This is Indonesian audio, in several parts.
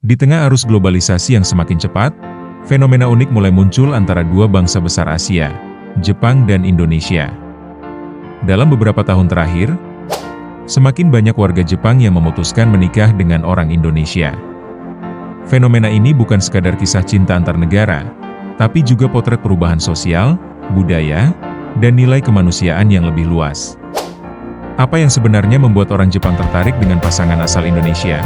Di tengah arus globalisasi yang semakin cepat, fenomena unik mulai muncul antara dua bangsa besar Asia, Jepang dan Indonesia. Dalam beberapa tahun terakhir, semakin banyak warga Jepang yang memutuskan menikah dengan orang Indonesia. Fenomena ini bukan sekadar kisah cinta antar negara, tapi juga potret perubahan sosial, budaya, dan nilai kemanusiaan yang lebih luas. Apa yang sebenarnya membuat orang Jepang tertarik dengan pasangan asal Indonesia,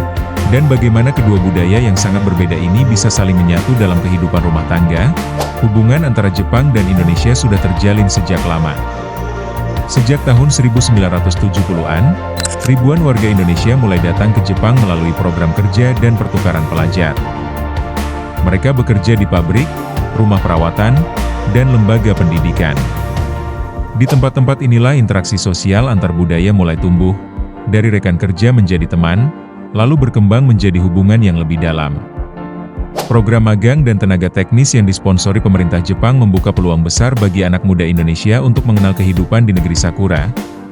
dan bagaimana kedua budaya yang sangat berbeda ini bisa saling menyatu dalam kehidupan rumah tangga? Hubungan antara Jepang dan Indonesia sudah terjalin sejak lama. Sejak tahun 1970-an, ribuan warga Indonesia mulai datang ke Jepang melalui program kerja dan pertukaran pelajar. Mereka bekerja di pabrik, rumah perawatan, dan lembaga pendidikan. Di tempat-tempat inilah interaksi sosial antar budaya mulai tumbuh, dari rekan kerja menjadi teman, lalu berkembang menjadi hubungan yang lebih dalam. Program magang dan tenaga teknis yang disponsori pemerintah Jepang membuka peluang besar bagi anak muda Indonesia untuk mengenal kehidupan di negeri Sakura,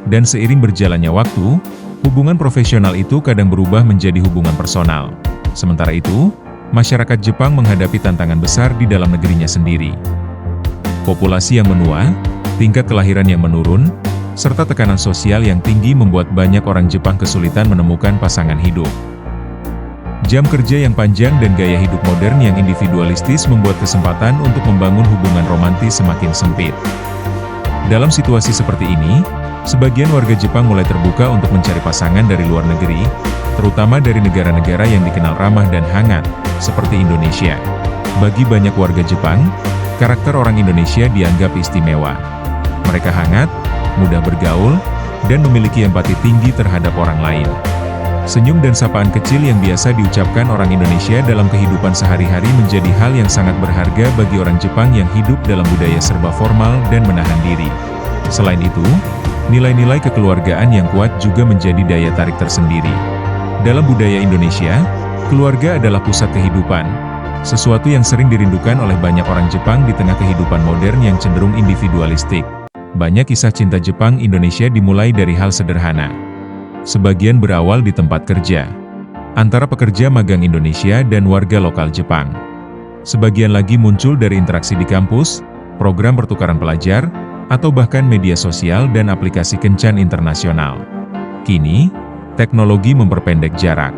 dan seiring berjalannya waktu, hubungan profesional itu kadang berubah menjadi hubungan personal. Sementara itu, masyarakat Jepang menghadapi tantangan besar di dalam negerinya sendiri. Populasi yang menua, tingkat kelahiran yang menurun, serta tekanan sosial yang tinggi membuat banyak orang Jepang kesulitan menemukan pasangan hidup. Jam kerja yang panjang dan gaya hidup modern yang individualistis membuat kesempatan untuk membangun hubungan romantis semakin sempit. Dalam situasi seperti ini, sebagian warga Jepang mulai terbuka untuk mencari pasangan dari luar negeri, terutama dari negara-negara yang dikenal ramah dan hangat, seperti Indonesia. Bagi banyak warga Jepang, karakter orang Indonesia dianggap istimewa. Mereka hangat, mudah bergaul, dan memiliki empati tinggi terhadap orang lain. Senyum dan sapaan kecil yang biasa diucapkan orang Indonesia dalam kehidupan sehari-hari menjadi hal yang sangat berharga bagi orang Jepang yang hidup dalam budaya serba formal dan menahan diri. Selain itu, nilai-nilai kekeluargaan yang kuat juga menjadi daya tarik tersendiri. Dalam budaya Indonesia, keluarga adalah pusat kehidupan, sesuatu yang sering dirindukan oleh banyak orang Jepang di tengah kehidupan modern yang cenderung individualistik. Banyak kisah cinta Jepang-Indonesia dimulai dari hal sederhana. Sebagian berawal di tempat kerja, antara pekerja magang Indonesia dan warga lokal Jepang. Sebagian lagi muncul dari interaksi di kampus, program pertukaran pelajar, atau bahkan media sosial dan aplikasi kencan internasional. Kini, teknologi memperpendek jarak.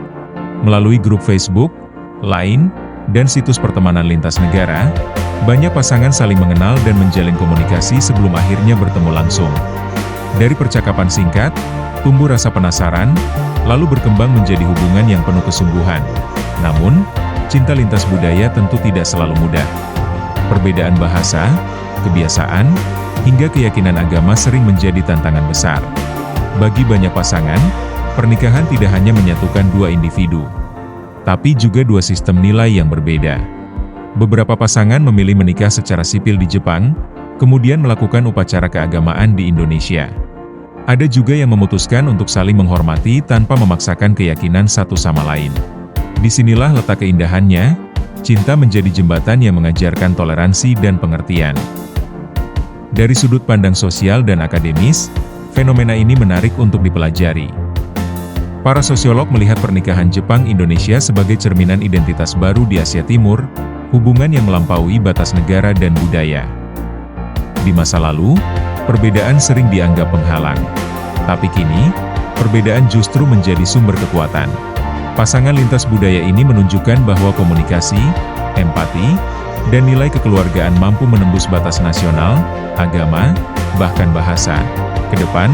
Melalui grup Facebook, Line, dan situs pertemanan lintas negara, banyak pasangan saling mengenal dan menjalin komunikasi sebelum akhirnya bertemu langsung. Dari percakapan singkat, tumbuh rasa penasaran, lalu berkembang menjadi hubungan yang penuh kesungguhan. Namun, cinta lintas budaya tentu tidak selalu mudah. Perbedaan bahasa, kebiasaan, hingga keyakinan agama sering menjadi tantangan besar. Bagi banyak pasangan, pernikahan tidak hanya menyatukan dua individu, tapi juga dua sistem nilai yang berbeda. Beberapa pasangan memilih menikah secara sipil di Jepang, kemudian melakukan upacara keagamaan di Indonesia. Ada juga yang memutuskan untuk saling menghormati tanpa memaksakan keyakinan satu sama lain. Disinilah letak keindahannya, cinta menjadi jembatan yang mengajarkan toleransi dan pengertian. Dari sudut pandang sosial dan akademis, fenomena ini menarik untuk dipelajari. Para sosiolog melihat pernikahan Jepang-Indonesia sebagai cerminan identitas baru di Asia Timur, hubungan yang melampaui batas negara dan budaya. Di masa lalu, perbedaan sering dianggap penghalang. Tapi kini, perbedaan justru menjadi sumber kekuatan. Pasangan lintas budaya ini menunjukkan bahwa komunikasi, empati, dan nilai kekeluargaan mampu menembus batas nasional, agama, bahkan bahasa. Kedepan,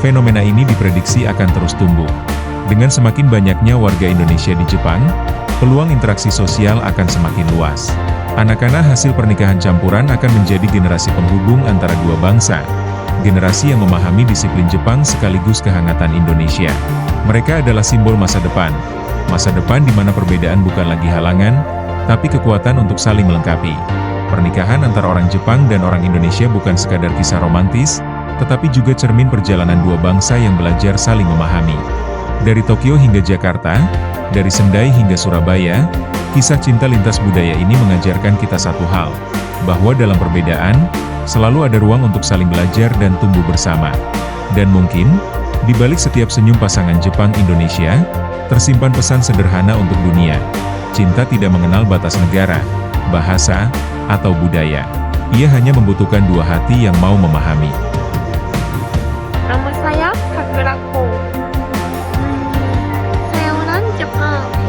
fenomena ini diprediksi akan terus tumbuh. Dengan semakin banyaknya warga Indonesia di Jepang, peluang interaksi sosial akan semakin luas. Anak-anak hasil pernikahan campuran akan menjadi generasi penghubung antara dua bangsa. Generasi yang memahami disiplin Jepang sekaligus kehangatan Indonesia. Mereka adalah simbol masa depan. Masa depan di mana perbedaan bukan lagi halangan, tapi kekuatan untuk saling melengkapi. Pernikahan antara orang Jepang dan orang Indonesia bukan sekadar kisah romantis, tetapi juga cermin perjalanan dua bangsa yang belajar saling memahami. Dari Tokyo hingga Jakarta, dari Sendai hingga Surabaya, kisah cinta lintas budaya ini mengajarkan kita satu hal, bahwa dalam perbedaan, selalu ada ruang untuk saling belajar dan tumbuh bersama. Dan mungkin, di balik setiap senyum pasangan Jepang-Indonesia, tersimpan pesan sederhana untuk dunia. Cinta tidak mengenal batas negara, bahasa, atau budaya. Ia hanya membutuhkan dua hati yang mau memahami. Nama saya Sakura Ko. Saya orang Jepang.